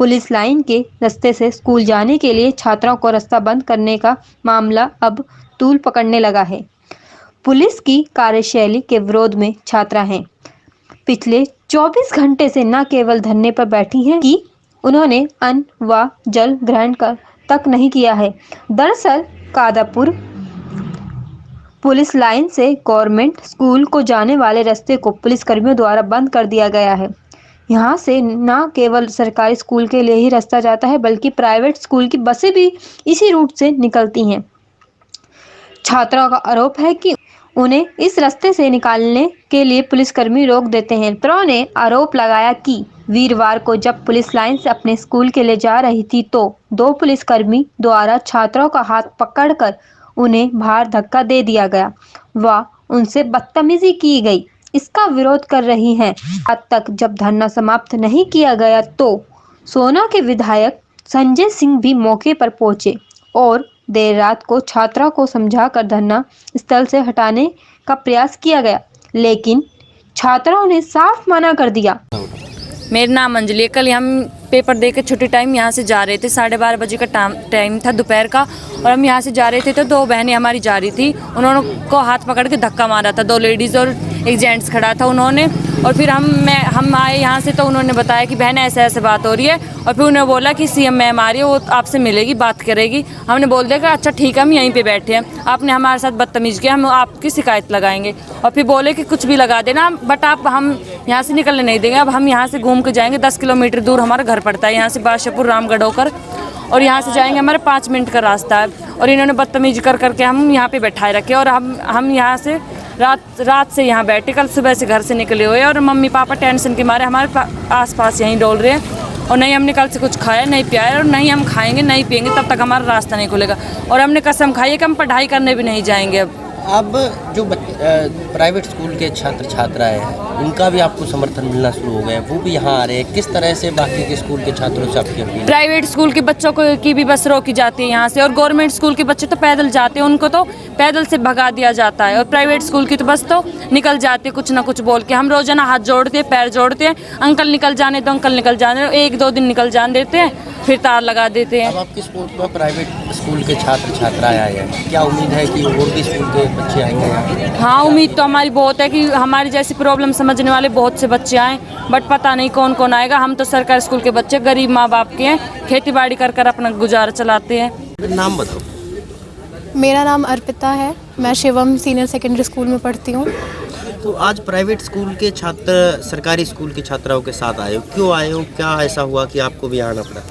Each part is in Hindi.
पुलिस लाइन के रास्ते से स्कूल जाने के लिए छात्राओं को रास्ता बंद करने का मामला अब तूल पकड़ने लगा है। पुलिस की कार्यशैली के विरोध में छात्रा हैं। पिछले 24 घंटे से न केवल धरने पर बैठी हैं कि उन्होंने अन्न व जल ग्रहण तक नहीं किया है। दरअसल कादापुर पुलिस लाइन से गवर्नमेंट स्कूल को जाने वाले रास्ते को पुलिसकर्मियों द्वारा बंद कर दिया गया है। यहाँ से न केवल सरकारी स्कूल के लिए ही रास्ता जाता है बल्कि प्राइवेट स्कूल की बसें भी इसी रूट से निकलती हैं। छात्राओं का आरोप है कि उन्हें इस रास्ते से निकालने के लिए पुलिसकर्मी रोक देते हैं। छात्राओं ने आरोप लगाया कि वीरवार को जब पुलिस लाइन से अपने स्कूल के लिए जा रही थी तो 2 पुलिसकर्मी द्वारा छात्राओं का हाथ पकड़कर उन्हें बाहर धक्का दे दिया गया व उनसे बदतमीजी की गई। इसका विरोध कर रही हैं। आज तक जब धरना समाप्त नहीं किया गया तो सोना के विधायक संजय सिंह भी मौके पर पहुंचे और देर रात को छात्रा को समझाकर धरना स्थल से हटाने का प्रयास किया गया, लेकिन छात्राओं ने साफ मना कर दिया। मेरा नाम अंजलि है। कल हम पेपर दे के छुट्टी टाइम यहाँ से जा रहे थे, 12:30 बजे का टाइम था दोपहर का, और हम यहाँ से जा रहे थे तो 2 बहनें हमारी जा रही थी। उन्होंने को हाथ पकड़ के धक्का मारा था, 2 लेडीज़ और एक जेंट्स खड़ा था उन्होंने। और फिर हम आए यहाँ से तो उन्होंने बताया कि बहन ऐसे ऐसे बात हो रही है, और फिर उन्होंने बोला कि सीएम मैम आ रही है, वो आपसे मिलेगी, बात करेगी। हमने बोल दिया कि अच्छा ठीक है, हम यहीं पे बैठे हैं, आपने हमारे साथ बदतमीज़ किया, हम आपकी शिकायत लगाएंगे। और फिर बोले कि कुछ भी लगा देना, बट हम यहाँ से निकलने नहीं देंगे। अब हम यहाँ से घूम के जाएंगे, 10 किलोमीटर दूर हमारा घर पड़ता है यहाँ से, बादशाहपुर रामगढ़ होकर, और यहाँ से जाएंगे, हमारे 5 मिनट का रास्ता है। और इन्होंने बदतमीजी करके हम यहाँ पे बैठाए रखे, और हम यहाँ से रात से यहाँ बैठे, कल सुबह से घर से निकले हुए, और मम्मी पापा टेंशन के मारे हमारे आसपास यहीं डोल रहे हैं। और नहीं हमने कल से कुछ खाया नहीं पिया है, और नहीं हम खाएंगे नहीं पिएंगे तब तक हमारा रास्ता नहीं खुलेगा। और हमने कसम खाई है कि हम पढ़ाई करने भी नहीं जाएंगे। अब जो प्राइवेट स्कूल के छात्र छात्राएं हैं उनका भी आपको समर्थन मिलना शुरू हो गया है, वो भी यहाँ आ रहे हैं। किस तरह से बाकी के स्कूल के छात्रों से आपकी अपील? प्राइवेट स्कूल के बच्चों को की भी बस रोकी जाती है यहाँ से, और गवर्नमेंट स्कूल के बच्चे तो पैदल जाते हैं, उनको तो पैदल से भगा दिया जाता है। और प्राइवेट स्कूल की तो बस तो निकल जाती है कुछ ना कुछ बोल के। हम रोजाना हाथ जोड़ते हैं, पैर जोड़ते हैं, अंकल निकल जाने दो, अंकल निकल जाने दो। 1-2 दिन निकल जाने देते हैं, फिर तार लगा देते हैं। अब आपके स्कूल पर प्राइवेट स्कूल के छात्र छात्राएं आए हैं, क्या उम्मीद है कि और भी स्कूल के बच्चे आएंगे यहाँ? हाँ, उम्मीद तो हमारी बहुत है कि हमारी जैसी प्रॉब्लम समझने वाले बहुत से बच्चे आए, बट पता नहीं कौन कौन आएगा। हम तो सरकारी स्कूल के बच्चे, गरीब माँ बाप के हैं, खेती बाड़ी कर अपना गुजारा चलाते हैं। नाम बताओ। मेरा नाम अर्पिता है, मैं शिवम सीनियर सेकेंडरी स्कूल में पढ़ती हूँ। तो आज प्राइवेट स्कूल के छात्र सरकारी स्कूल के छात्राओं के साथ आए हो, क्यों आए हो? क्या ऐसा हुआ कि आपको भी आना पड़ा?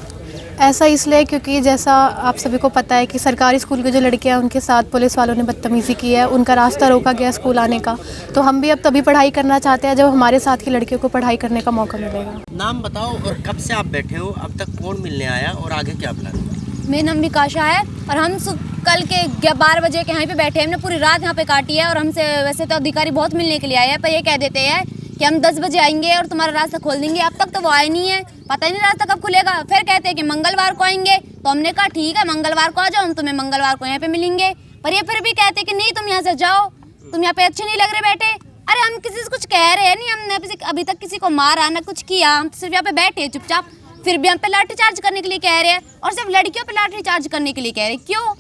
ऐसा इसलिए क्योंकि जैसा आप सभी को पता है कि सरकारी स्कूल के जो लड़के हैं उनके साथ पुलिस वालों ने बदतमीज़ी की है, उनका रास्ता रोका गया स्कूल आने का। तो हम भी अब तभी पढ़ाई करना चाहते हैं जब हमारे साथ की लड़कियों को पढ़ाई करने का मौका मिलेगा। नाम बताओ और कब से आप बैठे हो, अब तक कौन मिलने आया और आगे क्या प्लान है? मेरा नाम विकाशा है और हम कल के 12 बजे के यहाँ पे बैठे हैं। हमने पूरी रात यहाँ पे काटी है, और हमसे वैसे तो अधिकारी बहुत मिलने के लिए आए हैं, पर ये कह देते हैं कि हम 10 बजे आएंगे और तुम्हारा रास्ता खोल देंगे। अब तक तो वो आए नहीं है, पता ही नहीं रास्ता कब खुलेगा। फिर कहते हैं कि मंगलवार को आएंगे, तो हमने कहा ठीक है मंगलवार को आ जाओ, हम तुम्हें मंगलवार को यहाँ पे मिलेंगे। पर ये फिर भी कहते हैं कि नहीं तुम यहाँ से जाओ, तुम यहाँ पे अच्छे नहीं लग रहे बैठे। अरे हम किसी से कुछ कह रहे हैं नहीं, हमने अभी तक किसी को मारा ना कुछ किया, हम सिर्फ यहाँ पे बैठे चुपचाप। फिर भी हम पे लाठी चार्ज करने के लिए कह रहे हैं, और सिर्फ लड़कियों पे लाठी चार्ज करने के लिए कह रहे हैं। क्यों?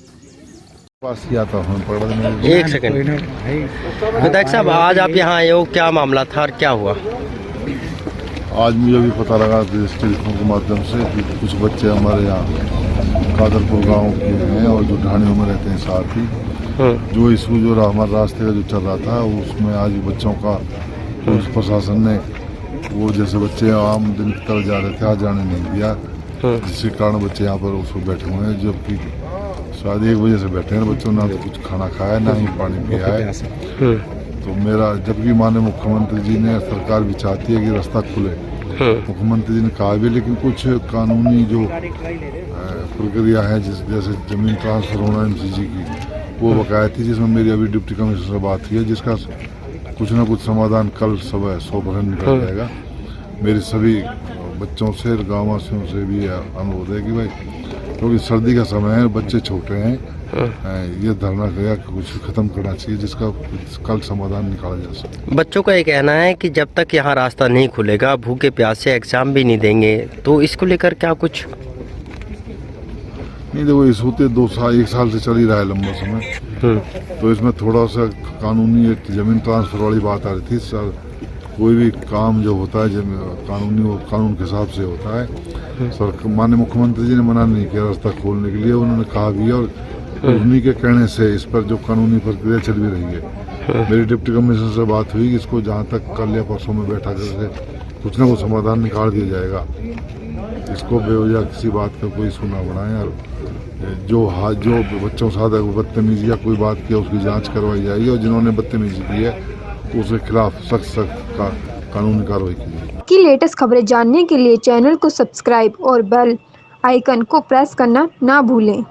एक सेकंड विधायक साहब, आज आप यहाँ आए हो, क्या मामला था और क्या हुआ? आज मुझे भी पता लगा टेलीफोन के माध्यम से कि कुछ बच्चे हमारे यहाँ कादरपुर गांव के हैं और जो ढाणियों में रहते हैं साथ ही, जो इशू जो हमारे रास्ते का जो चल रहा था उसमें आज बच्चों का पुलिस प्रशासन ने वो जैसे बच्चे आम दिन की तरह जा रहे थे आज जाने नहीं दिया, जिसके कारण बच्चे यहाँ पर उसको बैठे हुए हैं। जबकि शायद 1 बजे से बैठे हैं बच्चों, ना तो कुछ खाना खाया ना ही पानी पिया है। तो मेरा जबकि माननीय मुख्यमंत्री जी ने, सरकार भी चाहती है कि रास्ता खुले, मुख्यमंत्री जी ने कहा भी, लेकिन कुछ कानूनी जो प्रक्रिया है जैसे जमीन ट्रांसफर होना MCG की, वो बकाया थी, जिसमें मेरी अभी डिप्टी कमिश्नर से बात हुई है, जिसका कुछ ना कुछ समाधान कल सुबह 100% निकल जाएगा। मेरे सभी बच्चों से गाँव वासियों से भी अनुरोध है कि भाई, क्योंकि सर्दी का समय है, बच्चे छोटे हैं, ये धरना गया कि कुछ खत्म करना चाहिए जिसका कल समाधान निकाला जा सके। बच्चों का ये कहना है कि जब तक यहाँ रास्ता नहीं खुलेगा भूखे प्यासे एग्जाम भी नहीं देंगे, तो इसको लेकर क्या कुछ? नहीं देखो, इस होते 1 साल से चल ही रहा है लंबा समय, तो इसमें थोड़ा सा कानूनी एक जमीन ट्रांसफर वाली बात आ रही थी। सर कोई भी काम जो होता है कानूनी और कानून के हिसाब से होता है। सर माननीय मुख्यमंत्री जी ने मना नहीं किया रास्ता खोलने के लिए, उन्होंने कहा भी और उन्हीं के कहने से इस पर जो कानूनी प्रक्रिया चल भी रही है। मेरी डिप्टी कमिश्नर से बात हुई कि इसको जहाँ तक कल या परसों में बैठा करके कुछ ना कुछ समाधान निकाल दिया जाएगा। इसको बेवजह किसी बात का कोई सुना बनाए और जो बच्चों के साथ बदतमीजी या कोई बात की उसकी जांच करवाई जाएगी और जिन्होंने बदतमीजी की है उसके खिलाफ सख्त कानूनी कार्रवाई की जाएगी। की लेटेस्ट खबरें जानने के लिए चैनल को सब्सक्राइब और बेल आइकन को प्रेस करना ना भूलें।